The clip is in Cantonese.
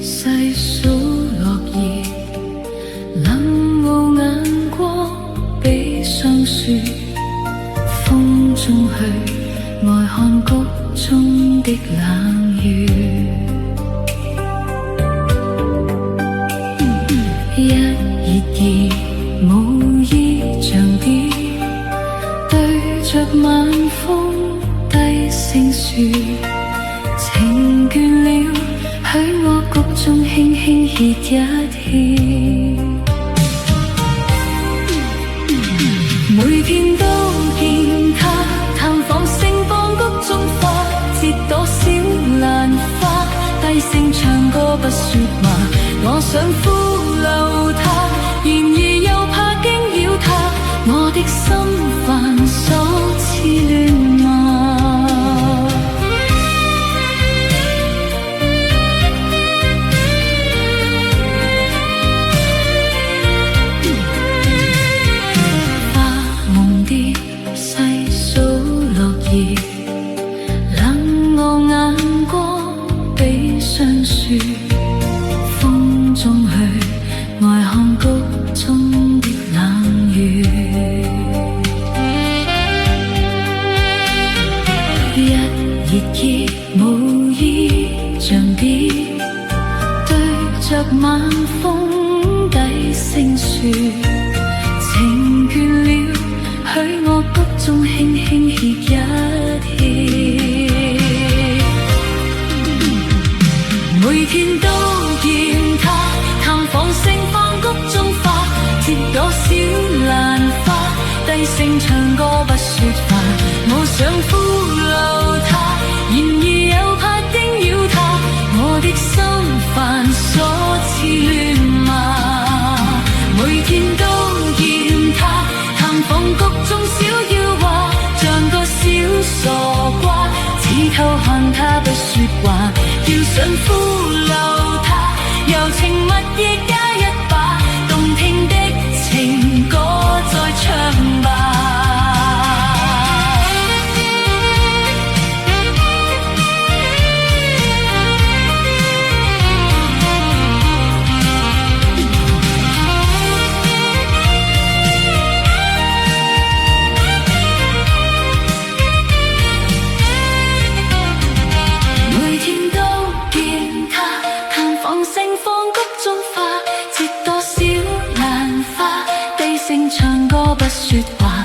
細數落葉，冷傲眼光比霜雪，風中去呆看谷中的冷月，一葉兒無意像蝶，對着晚風低聲說，情倦了許我谷中輕輕歇一歇，每天都見他探訪盛放谷中花，折朵小蘭花，低聲唱歌不說話。我想俘留他，然而又怕驚擾他，我的心煩瑣似亂麻。冷傲眼光比霜雪，風中去呆看谷中的冷月，一葉葉無意像蝶，對着晚風低聲說，情倦了許我谷中輕輕歇一歇，每天都見他探訪盛放谷中花，折朵小蘭花，低聲唱歌不說話。我想俘留他，然而又怕驚擾他，我的心煩瑣似亂麻。每天都見他探訪谷中小妖娃，像個小傻瓜，只偷看他不說話。要想俘留他，柔情蜜意加一把，動聽的情歌再唱吧。盛放谷中花，折朵小蘭花，低聲唱歌不說話。